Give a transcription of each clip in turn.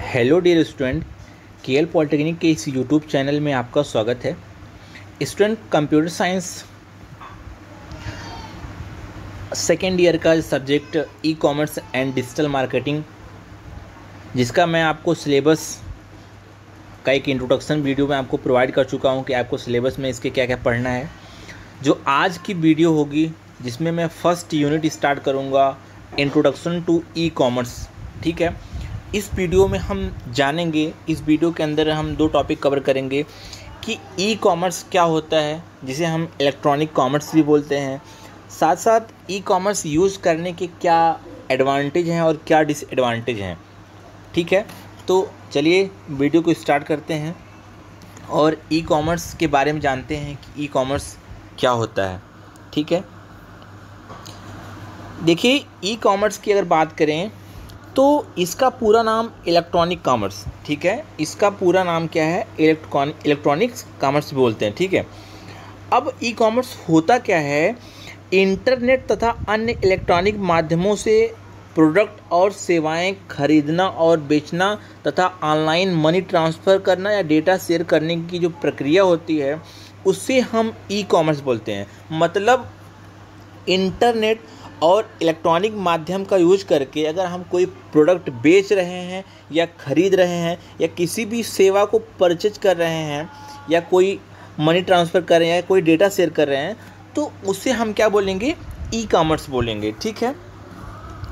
Hello dear student, KL polytechnic के इस YouTube channel में आपका स्वागत है। Student, computer science second year का subject E commerce and digital marketing, जिसका मैं आपको सिलेबस का एक इंट्रोडक्शन वीडियो में आपको प्रोवाइड कर चुका हूं कि आपको सिलेबस में इसके क्या क्या पढ़ना है। जो आज की वीडियो होगी जिसमें मैं फर्स्ट यूनिट स्टार्ट करूंगा, इंट्रोडक्शन टू ई कॉमर्स। ठीक है, इस वीडियो में हम जानेंगे, इस वीडियो के अंदर हम दो टॉपिक कवर करेंगे कि ई कॉमर्स क्या होता है, जिसे हम इलेक्ट्रॉनिक कॉमर्स भी बोलते हैं। साथ साथ ई कॉमर्स यूज़ करने के क्या एडवांटेज हैं और क्या डिसएडवांटेज हैं। ठीक है, तो चलिए वीडियो को स्टार्ट करते हैं और ई कॉमर्स के बारे में जानते हैं कि ई कॉमर्स क्या होता है। ठीक है, देखिए ई कॉमर्स की अगर बात करें तो इसका पूरा नाम इलेक्ट्रॉनिक कॉमर्स, ठीक है, इसका पूरा नाम क्या है, इलेक्ट्रॉनिक्स कॉमर्स बोलते हैं। ठीक है, अब ई कॉमर्स होता क्या है, इंटरनेट तथा अन्य इलेक्ट्रॉनिक माध्यमों से प्रोडक्ट और सेवाएं खरीदना और बेचना तथा ऑनलाइन मनी ट्रांसफ़र करना या डेटा शेयर करने की जो प्रक्रिया होती है उससे हम ई कॉमर्स बोलते हैं। मतलब इंटरनेट और इलेक्ट्रॉनिक माध्यम का यूज करके अगर हम कोई प्रोडक्ट बेच रहे हैं या ख़रीद रहे हैं या किसी भी सेवा को परचेज कर रहे हैं या कोई मनी ट्रांसफ़र कर रहे हैं या कोई डेटा शेयर कर रहे हैं, तो उससे हम क्या बोलेंगे, ई कॉमर्स बोलेंगे। ठीक है,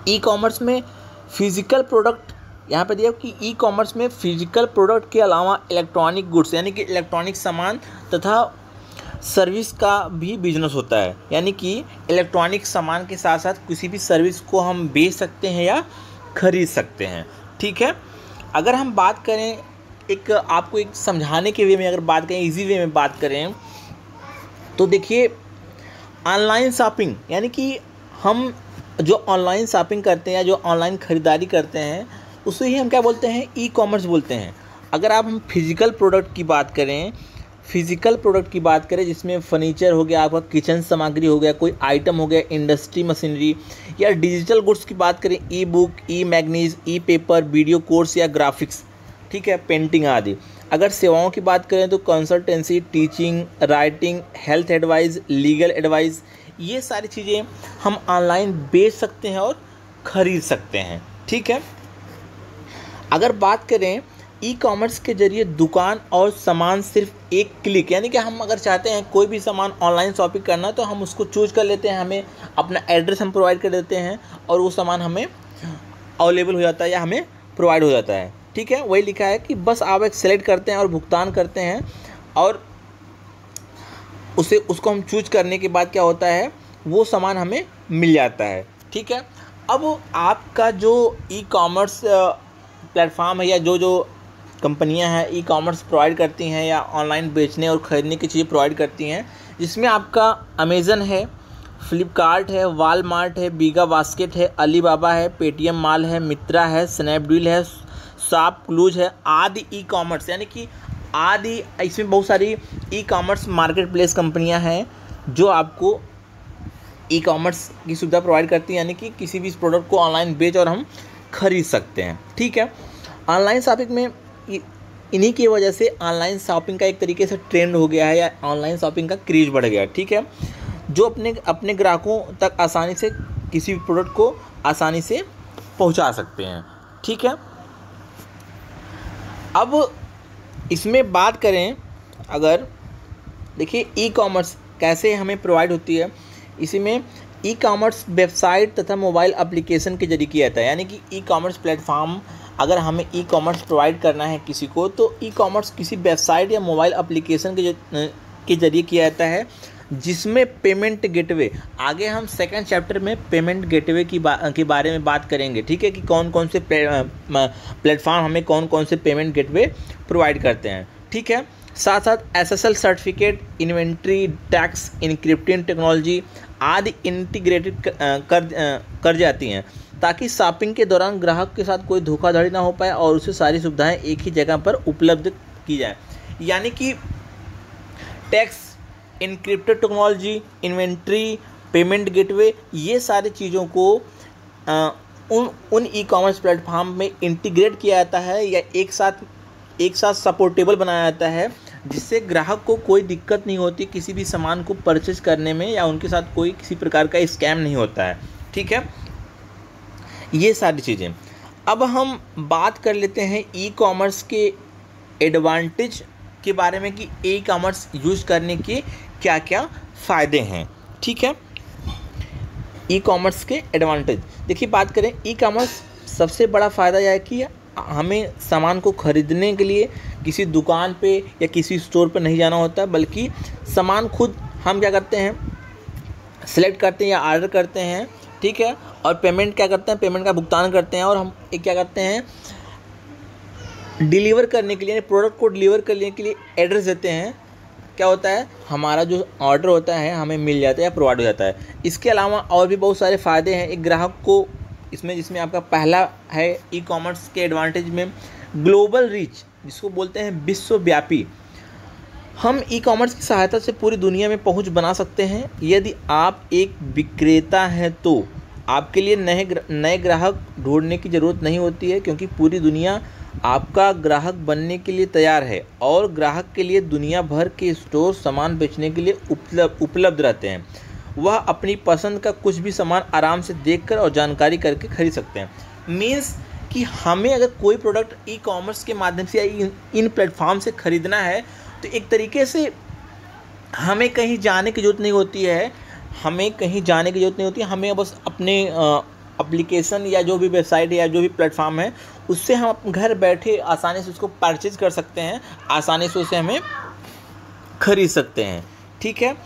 ई कॉमर्स में फिज़िकल प्रोडक्ट, यहाँ पे दिया कि ई कॉमर्स में फिज़िकल प्रोडक्ट के अलावा इलेक्ट्रॉनिक गुड्स यानी कि इलेक्ट्रॉनिक सामान तथा सर्विस का भी बिजनेस होता है। यानी कि इलेक्ट्रॉनिक सामान के साथ साथ किसी भी सर्विस को हम बेच सकते हैं या ख़रीद सकते हैं। ठीक है, अगर हम बात करें आपको एक समझाने के वे में अगर बात करें, इजी वे में बात करें, तो देखिए ऑनलाइन शॉपिंग यानी कि हम जो ऑनलाइन शॉपिंग करते हैं या जो ऑनलाइन ख़रीदारी करते हैं उसे ही हम क्या बोलते हैं, ई कॉमर्स बोलते हैं। अगर हम फिज़िकल प्रोडक्ट की बात करें, जिसमें फर्नीचर हो गया, आपका किचन सामग्री हो गया, कोई आइटम हो गया, इंडस्ट्री मशीनरी, या डिजिटल गुड्स की बात करें, ई बुक, ई मैगनीज, ई पेपर, वीडियो कोर्स या ग्राफिक्स, ठीक है, पेंटिंग आदि। अगर सेवाओं की बात करें तो consultancy, teaching, writing, health advice, legal advice, ये सारी चीज़ें हम ऑनलाइन बेच सकते हैं और ख़रीद सकते हैं। ठीक है, अगर बात करें ई कॉमर्स के जरिए दुकान और सामान सिर्फ एक क्लिक, यानी कि हम अगर चाहते हैं कोई भी सामान ऑनलाइन शॉपिंग करना तो हम उसको चूज कर लेते हैं, हमें अपना एड्रेस हम प्रोवाइड कर देते हैं और वो सामान हमें अवेलेबल हो जाता है या हमें प्रोवाइड हो जाता है। ठीक है, वही लिखा है कि बस आप एक सेलेक्ट करते हैं और भुगतान करते हैं और उसको हम चूज करने के बाद क्या होता है, वो सामान हमें मिल जाता है। ठीक है, अब आपका जो ई कॉमर्स प्लेटफॉर्म है या जो कंपनियां हैं ई कॉमर्स प्रोवाइड करती हैं या ऑनलाइन बेचने और ख़रीदने की चीज़ें प्रोवाइड करती हैं, जिसमें आपका अमेज़न है, फ्लिपकार्ट है, वॉलमार्ट है, बिगा बास्केट है, अलीबाबा है, पेटीएम मॉल है, मित्रा है, स्नैपडील है, शॉपक्लूज है, आदि ई कॉमर्स, यानी कि आदि, इसमें बहुत सारी ई कॉमर्स मार्केट प्लेस कंपनियाँ हैं जो आपको ई कॉमर्स की सुविधा प्रोवाइड करती हैं, यानी कि किसी भी प्रोडक्ट को ऑनलाइन बेच और हम खरीद सकते हैं। ठीक है, ऑनलाइन शॉपिंग में इन्हीं की वजह से ऑनलाइन शॉपिंग का एक तरीके से ट्रेंड हो गया है या ऑनलाइन शॉपिंग का क्रेज बढ़ गया है। ठीक है, जो अपने ग्राहकों तक आसानी से किसी भी प्रोडक्ट को आसानी से पहुंचा सकते हैं। ठीक है, अब इसमें बात करें, अगर देखिए ई कॉमर्स कैसे हमें प्रोवाइड होती है, इसी में ई कॉमर्स वेबसाइट तथा मोबाइल एप्लीकेशन के जरिए किया जाता है। यानी कि ई कॉमर्स प्लेटफॉर्म अगर हमें ई कॉमर्स प्रोवाइड करना है किसी को, तो ई कॉमर्स किसी वेबसाइट या मोबाइल एप्लीकेशन के जरिए किया जाता है, जिसमें पेमेंट गेटवे, आगे हम सेकंड चैप्टर में पेमेंट गेटवे के बारे में बात करेंगे। ठीक है, कि कौन कौन से प्लेटफॉर्म हमें कौन कौन से पेमेंट गेटवे प्रोवाइड करते हैं। ठीक है, साथ साथ SSL certificate, inventory, tax, encrypting technology आदि इंटीग्रेटेड कर जाती हैं, ताकि शॉपिंग के दौरान ग्राहक के साथ कोई धोखाधड़ी ना हो पाए और उसे सारी सुविधाएं एक ही जगह पर उपलब्ध की जाए। यानी कि tax, encrypted technology, inventory, payment gateway, ये सारी चीज़ों को उन ई कॉमर्स प्लेटफॉर्म में इंटीग्रेट किया जाता है या एक साथ सपोर्टेबल बनाया जाता है, जिससे ग्राहक को कोई दिक्कत नहीं होती किसी भी सामान को परचेज करने में, या उनके साथ कोई किसी प्रकार का स्कैम नहीं होता है। ठीक है, ये सारी चीज़ें। अब हम बात कर लेते हैं ई कॉमर्स के एडवांटेज के बारे में कि ई कॉमर्स यूज़ करने के क्या क्या फ़ायदे हैं। ठीक है, ई कॉमर्स के एडवांटेज देखिए, बात करें ई कॉमर्स सबसे बड़ा फ़ायदा यह है कि हमें सामान को ख़रीदने के लिए किसी दुकान पे या किसी स्टोर पे नहीं जाना होता, बल्कि सामान खुद हम क्या करते हैं, सेलेक्ट करते हैं या ऑर्डर करते हैं। ठीक है, और पेमेंट क्या करते हैं, पेमेंट का भुगतान करते हैं, और हम एक क्या करते हैं, डिलीवर करने के लिए, प्रोडक्ट को डिलीवर करने के लिए एड्रेस देते हैं। क्या होता है, हमारा जो ऑर्डर होता है हमें मिल जाता है या प्रोवाइड हो जाता है। इसके अलावा और भी बहुत सारे फ़ायदे हैं एक ग्राहक को इसमें, जिसमें आपका पहला है ई कॉमर्स के एडवांटेज में ग्लोबल रीच, जिसको बोलते हैं विश्वव्यापी। हम ई कॉमर्स की सहायता से पूरी दुनिया में पहुंच बना सकते हैं। यदि आप एक विक्रेता हैं तो आपके लिए नए ग्राहक ढूंढने की ज़रूरत नहीं होती है, क्योंकि पूरी दुनिया आपका ग्राहक बनने के लिए तैयार है, और ग्राहक के लिए दुनिया भर के स्टोर सामान बेचने के लिए उपलब्ध रहते हैं। वह अपनी पसंद का कुछ भी सामान आराम से देखकर और जानकारी करके खरीद सकते हैं। मीन्स कि हमें अगर कोई प्रोडक्ट ई कॉमर्स के माध्यम से या इन प्लेटफॉर्म से ख़रीदना है, तो एक तरीके से हमें कहीं जाने की ज़रूरत नहीं होती है। हमें बस अपने एप्लीकेशन या जो भी वेबसाइट है या जो भी प्लेटफॉर्म है, उससे हम घर बैठे आसानी से उसको परचेज कर सकते हैं, आसानी से उसे हमें खरीद सकते हैं। ठीक है,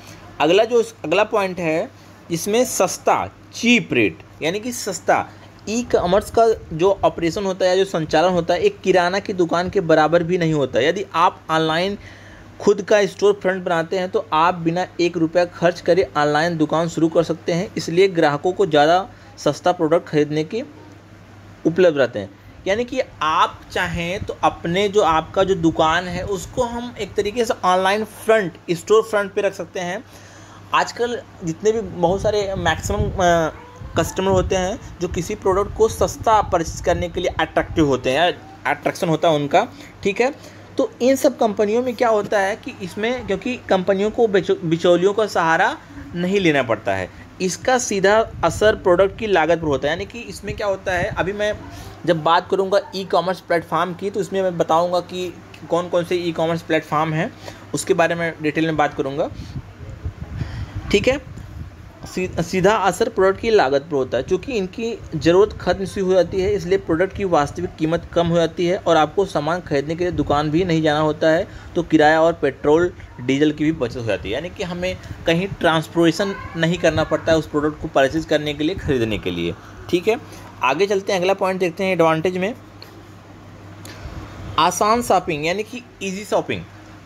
अगला पॉइंट है इसमें सस्ता, चीप रेट, यानी कि सस्ता। ई कॉमर्स का जो ऑपरेशन होता है, जो संचालन होता है, एक किराना की दुकान के बराबर भी नहीं होता। यदि आप ऑनलाइन खुद का स्टोर फ्रंट बनाते हैं तो आप बिना 1 रुपया खर्च करे ऑनलाइन दुकान शुरू कर सकते हैं। इसलिए ग्राहकों को ज़्यादा सस्ता प्रोडक्ट खरीदने के उपलब्ध रहते हैं। यानी कि आप चाहें तो अपने जो आपका जो दुकान है उसको हम एक तरीके से ऑनलाइन स्टोर फ्रंट पे रख सकते हैं। आजकल जितने भी बहुत सारे मैक्सिमम कस्टमर होते हैं जो किसी प्रोडक्ट को सस्ता परचेज करने के लिए अट्रैक्टिव होते हैं, अट्रैक्शन होता है उनका। ठीक है, तो इन सब कंपनियों में क्या होता है कि इसमें, क्योंकि कंपनियों को बिचौलियों का सहारा नहीं लेना पड़ता है, इसका सीधा असर प्रोडक्ट की लागत पर होता है। यानी कि इसमें क्या होता है, अभी मैं जब बात करूंगा ई कॉमर्स प्लेटफॉर्म की, तो इसमें मैं बताऊंगा कि कौन कौन से ई कॉमर्स प्लेटफॉर्म हैं, उसके बारे में डिटेल में बात करूंगा। ठीक है, सीधा असर प्रोडक्ट की लागत पर होता है। चूँकि इनकी ज़रूरत खत्म सी हो जाती है, इसलिए प्रोडक्ट की वास्तविक कीमत कम हो जाती है, और आपको सामान खरीदने के लिए दुकान भी नहीं जाना होता है, तो किराया और पेट्रोल डीजल की भी बचत हो जाती है। यानी कि हमें कहीं ट्रांसपोर्टेशन नहीं करना पड़ता है उस प्रोडक्ट को परचेज करने के लिए, ख़रीदने के लिए। ठीक है, आगे चलते हैं, अगला पॉइंट देखते हैं एडवांटेज में आसान शॉपिंग, यानी कि ईजी शॉपिंग।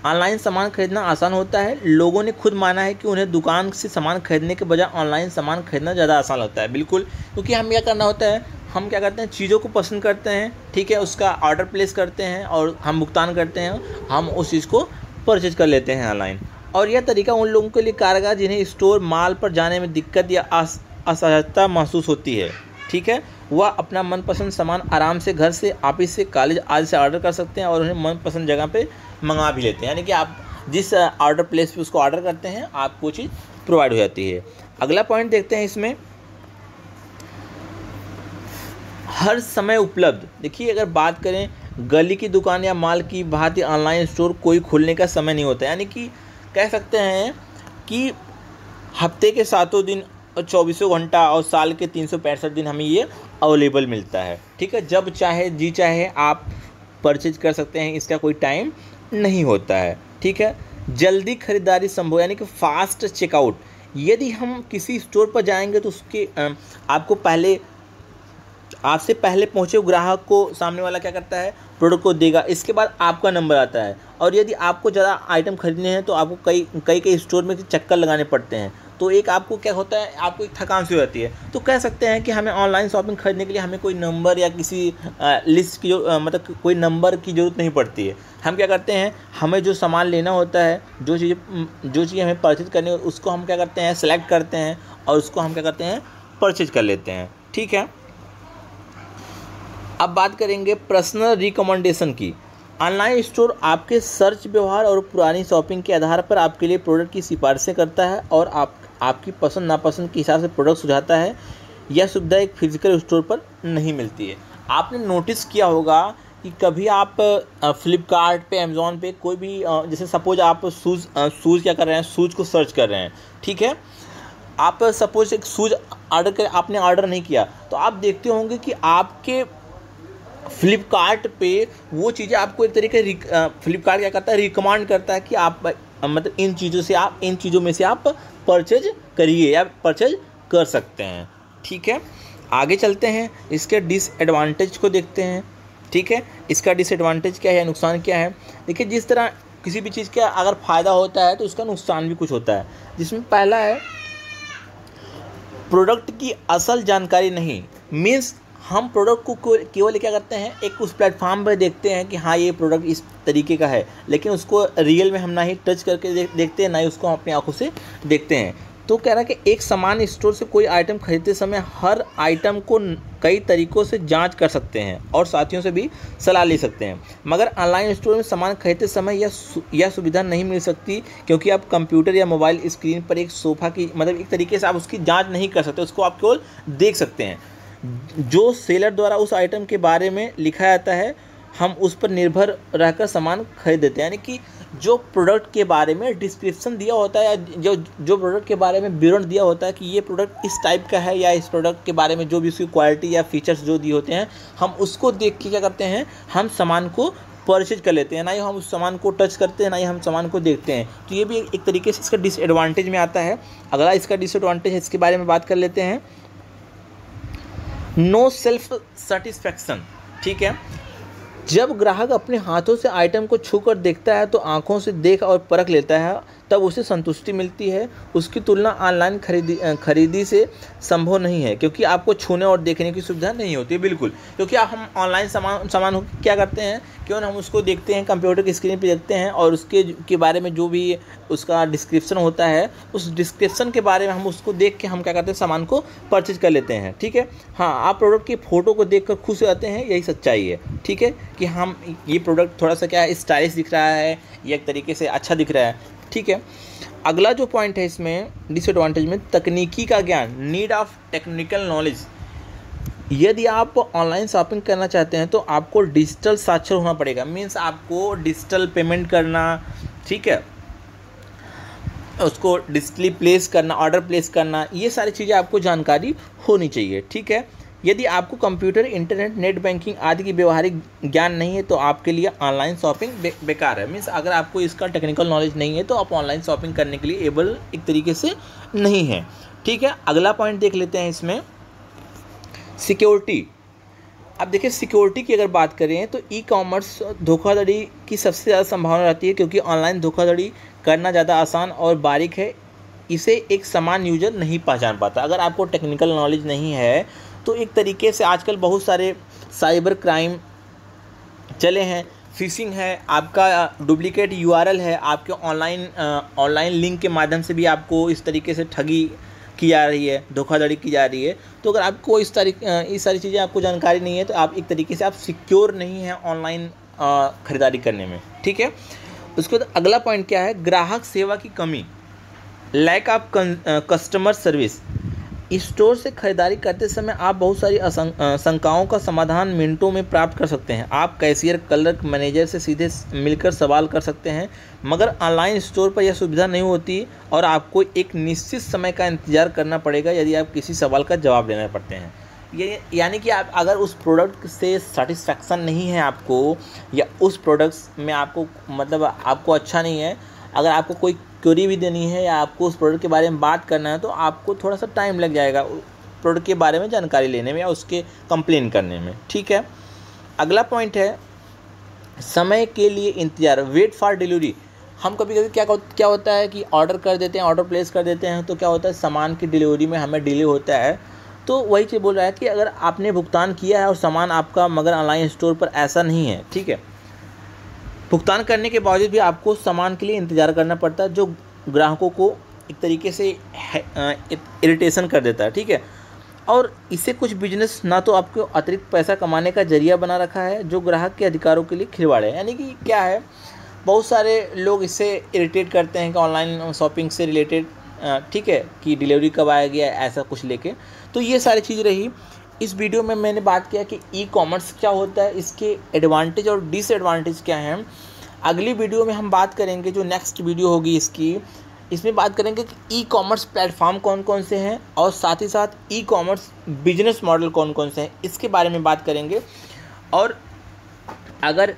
ऑनलाइन सामान खरीदना आसान होता है। लोगों ने खुद माना है कि उन्हें दुकान से सामान खरीदने के बजाय ऑनलाइन सामान खरीदना ज़्यादा आसान लगता है। बिल्कुल, क्योंकि हम क्या करना होता है, हम क्या करते हैं, चीज़ों को पसंद करते हैं, ठीक है, उसका ऑर्डर प्लेस करते हैं और हम भुगतान करते हैं, हम उस चीज़ को परचेज कर लेते हैं ऑनलाइन। और यह तरीका उन लोगों के लिए कारगर जिन्हें स्टोर माल पर जाने में दिक्कत या असहजता महसूस होती है। ठीक है, वह अपना मनपसंद सामान आराम से घर से, ऑफिस से, कॉलेज आदि से ऑर्डर कर सकते हैं और उन्हें मनपसंद जगह पे मंगा भी लेते हैं। यानी कि आप जिस ऑर्डर प्लेस पे उसको ऑर्डर करते हैं, आपको चीज़ प्रोवाइड हो जाती है। अगला पॉइंट देखते हैं इसमें, हर समय उपलब्ध। देखिए, अगर बात करें गली की दुकान या माल की भांति ऑनलाइन स्टोर कोई खोलने का समय नहीं होता। यानी कि कह सकते हैं कि हफ्ते के 7 दिन और 24 घंटा और साल के 365 दिन हमें ये अवेलेबल मिलता है। ठीक है, जब चाहे जी चाहे आप परचेज कर सकते हैं, इसका कोई टाइम नहीं होता है। ठीक है, जल्दी खरीदारी संभव, यानी कि फास्ट चेकआउट। यदि हम किसी स्टोर पर जाएंगे तो उसके आपसे पहले पहुंचे ग्राहक को सामने वाला क्या करता है, प्रोडक्ट को देगा, इसके बाद आपका नंबर आता है। और यदि आपको ज़्यादा आइटम खरीदने हैं तो आपको कई स्टोर में चक्कर लगाने पड़ते हैं, तो एक आपको क्या होता है, आपको एक थकान सी हो जाती है। तो कह सकते हैं कि हमें ऑनलाइन शॉपिंग खरीदने के लिए हमें कोई नंबर या किसी लिस्ट की मतलब कोई नंबर की ज़रूरत नहीं पड़ती है। हम क्या करते हैं, हमें जो सामान लेना होता है, जो चीज़ हमें परचेज करनी है, उसको हम क्या करते हैं, सेलेक्ट करते हैं और उसको हम क्या करते हैं, परचेज कर लेते हैं। ठीक है, अब बात करेंगे पर्सनल रिकमेंडेशन की। ऑनलाइन स्टोर आपके सर्च व्यवहार और पुरानी शॉपिंग के आधार पर आपके लिए प्रोडक्ट की सिफारिशें करता है और आपकी पसंद नापसंद के हिसाब से प्रोडक्ट सुझाता है। यह सुविधा एक फिजिकल स्टोर पर नहीं मिलती है। आपने नोटिस किया होगा कि कभी आप फ्लिपकार्ट पे, अमेज़ॉन पे कोई भी जैसे सपोज आप शूज़ क्या कर रहे हैं, शूज़ को सर्च कर रहे हैं, ठीक है। आप सपोज एक शूज़ आपने ऑर्डर नहीं किया, तो आप देखते होंगे कि आपके फ्लिपकार्ट पे वो चीज़ें आपको एक तरीके फ्लिपकार्ट क्या करता है, रिकमेंड करता है कि आप मतलब इन चीज़ों में से आप परचेज करिए या परचेज कर सकते हैं, ठीक है। आगे चलते हैं, इसके डिसएडवांटेज को देखते हैं, ठीक है। इसका डिसएडवांटेज क्या है, नुकसान क्या है। देखिए, जिस तरह किसी भी चीज़ का अगर फ़ायदा होता है तो उसका नुकसान भी कुछ होता है, जिसमें पहला है प्रोडक्ट की असल जानकारी नहीं। मीन्स हम प्रोडक्ट को केवल क्या करते हैं, एक उस प्लेटफॉर्म पर देखते हैं कि हाँ ये प्रोडक्ट इस तरीके का है, लेकिन उसको रियल में हम ना ही टच करके देखते हैं, ना ही उसको हम अपनी आंखों से देखते हैं। तो कह रहा है कि एक समान स्टोर से कोई आइटम खरीदते समय हर आइटम को कई तरीक़ों से जांच कर सकते हैं और साथियों से भी सलाह ले सकते हैं, मगर ऑनलाइन स्टोर में सामान खरीदते समय यह सुविधा नहीं मिल सकती, क्योंकि आप कंप्यूटर या मोबाइल स्क्रीन पर एक सोफ़ा की मतलब एक तरीके से आप उसकी जांच नहीं कर सकते, उसको आप केवल देख सकते हैं। जो सेलर द्वारा उस आइटम के बारे में लिखा जाता है, हम उस पर निर्भर रहकर सामान खरीद देते हैं। यानी कि जो प्रोडक्ट के बारे में डिस्क्रिप्शन दिया होता है या जो प्रोडक्ट के बारे में विवरण दिया होता है कि ये प्रोडक्ट इस टाइप का है, या इस प्रोडक्ट के बारे में जो भी उसकी क्वालिटी या फीचर्स जो दिए होते हैं, हम उसको देख के क्या करते हैं, हम सामान को परचेज कर लेते हैं, ना ही हम उस सामान को टच करते हैं, ना ही हम सामान को देखते हैं। तो ये भी एक तरीके से इसका डिसएडवांटेज में आता है। अगला इसका डिसएडवांटेज है, इसके बारे में बात कर लेते हैं। नो सेल्फ सेटिस्फैक्शन, ठीक है। जब ग्राहक अपने हाथों से आइटम को छूकर देखता है तो आंखों से देख और परख लेता है, तब उसे संतुष्टि मिलती है। उसकी तुलना ऑनलाइन खरीदी से संभव नहीं है, क्योंकि आपको छूने और देखने की सुविधा नहीं होती है। बिल्कुल, क्योंकि हम ऑनलाइन सामान क्या करते हैं, क्यों हम उसको देखते हैं, कंप्यूटर की स्क्रीन पे देखते हैं और उसके बारे में जो भी उसका डिस्क्रिप्शन होता है, उस डिस्क्रिप्शन के बारे में हम उसको देख के हम क्या करते हैं, सामान को परचेज कर लेते हैं, ठीक है। हाँ, आप प्रोडक्ट की फ़ोटो को देख कर खुश हो जाते हैं, यही सच्चाई है, ठीक है, कि हम ये प्रोडक्ट थोड़ा सा क्या है, स्टाइलिश दिख रहा है, या एक तरीके से अच्छा दिख रहा है, ठीक है। अगला जो पॉइंट है इसमें डिसएडवांटेज में, तकनीकी का ज्ञान, नीड ऑफ टेक्निकल नॉलेज। यदि आप ऑनलाइन शॉपिंग करना चाहते हैं तो आपको डिजिटल साक्षर होना पड़ेगा। मीन्स आपको डिजिटल पेमेंट करना, ठीक है, उसको डिजिटली प्लेस करना, ऑर्डर प्लेस करना, ये सारी चीज़ें आपको जानकारी होनी चाहिए, ठीक है। यदि आपको कंप्यूटर, इंटरनेट, नेट बैंकिंग आदि की व्यवहारिक ज्ञान नहीं है तो आपके लिए ऑनलाइन शॉपिंग बेकार है। मीन्स अगर आपको इसका टेक्निकल नॉलेज नहीं है तो आप ऑनलाइन शॉपिंग करने के लिए एबल एक तरीके से नहीं है, ठीक है। अगला पॉइंट देख लेते हैं इसमें, सिक्योरिटी। अब देखिए, सिक्योरिटी की अगर बात करें तो ई कॉमर्स धोखाधड़ी की सबसे ज़्यादा संभावना रहती है, क्योंकि ऑनलाइन धोखाधड़ी करना ज़्यादा आसान और बारीक है। इसे एक सामान्य यूजर नहीं पहचान पाता। अगर आपको टेक्निकल नॉलेज नहीं है तो एक तरीके से आजकल बहुत सारे साइबर क्राइम चले हैं, फिशिंग है, आपका डुप्लीकेट यूआरएल है, आपके ऑनलाइन लिंक के माध्यम से भी आपको इस तरीके से ठगी की जा रही है, धोखाधड़ी की जा रही है। तो अगर आपको इस सारी चीज़ें आपको जानकारी नहीं है तो आप एक तरीके से आप सिक्योर नहीं हैं ऑनलाइन ख़रीदारी करने में, ठीक है। उसके बाद अगला पॉइंट क्या है, ग्राहक सेवा की कमी, lack of customer service. Store से खरीदारी करते समय आप बहुत सारी शंकाओं का समाधान मिनटों में प्राप्त कर सकते हैं। आप कैशियर, क्लर्क, मैनेजर से सीधे मिलकर सवाल कर सकते हैं, मगर ऑनलाइन स्टोर पर यह सुविधा नहीं होती और आपको एक निश्चित समय का इंतज़ार करना पड़ेगा यदि आप किसी सवाल का जवाब देना पड़ते हैं। ये यानी कि आप अगर उस प्रोडक्ट से सेटिस्फैक्शन नहीं है आपको, या उस प्रोडक्ट्स में आपको मतलब आपको अच्छा नहीं है, अगर आपको कोई क्वेरी भी देनी है या आपको उस प्रोडक्ट के बारे में बात करना है तो आपको थोड़ा सा टाइम लग जाएगा प्रोडक्ट के बारे में जानकारी लेने में या उसके कंप्लेन करने में, ठीक है। अगला पॉइंट है समय के लिए इंतज़ार, वेट फॉर डिलीवरी। हम कभी कभी क्या होता है कि ऑर्डर कर देते हैं, ऑर्डर प्लेस कर देते हैं, तो क्या होता है सामान की डिलीवरी में हमें डिले होता है। तो वही चीज़ बोल रहा है कि अगर आपने भुगतान किया है और सामान आपका मगर ऑनलाइन स्टोर पर ऐसा नहीं है, ठीक है, भुगतान करने के बावजूद भी आपको सामान के लिए इंतज़ार करना पड़ता है, जो ग्राहकों को एक तरीके से इरिटेशन कर देता है, ठीक है। और इससे कुछ बिजनेस ना तो आपको अतिरिक्त पैसा कमाने का जरिया बना रखा है, जो ग्राहक के अधिकारों के लिए खिलवाड़ है। यानी कि क्या है, बहुत सारे लोग इससे इरिटेट करते हैं कि ऑनलाइन शॉपिंग से रिलेटेड, ठीक है, कि डिलीवरी कब आएगी ऐसा कुछ लेके। तो ये सारी चीज़ रही। इस वीडियो में मैंने बात किया कि ई कॉमर्स क्या होता है, इसके एडवांटेज और डिसएडवांटेज क्या हैं। अगली वीडियो में हम बात करेंगे, जो नेक्स्ट वीडियो होगी इसमें बात करेंगे कि ई कॉमर्स प्लेटफॉर्म कौन कौन से हैं और साथ ही साथ ई कॉमर्स बिजनेस मॉडल कौन कौन से हैं, इसके बारे में बात करेंगे। और अगर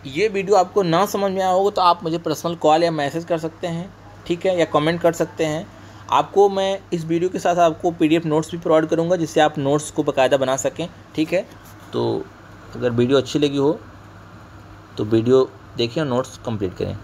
ये वीडियो आपको ना समझ में आया होगा तो आप मुझे पर्सनल कॉल या मैसेज कर सकते हैं, ठीक है, या कमेंट कर सकते हैं। आपको मैं इस वीडियो के साथ आपको PDF नोट्स भी प्रोवाइड करूँगा, जिससे आप नोट्स को बाकायदा बना सकें, ठीक है। तो अगर वीडियो अच्छी लगी हो तो वीडियो देखिए और नोट्स कंप्लीट करें।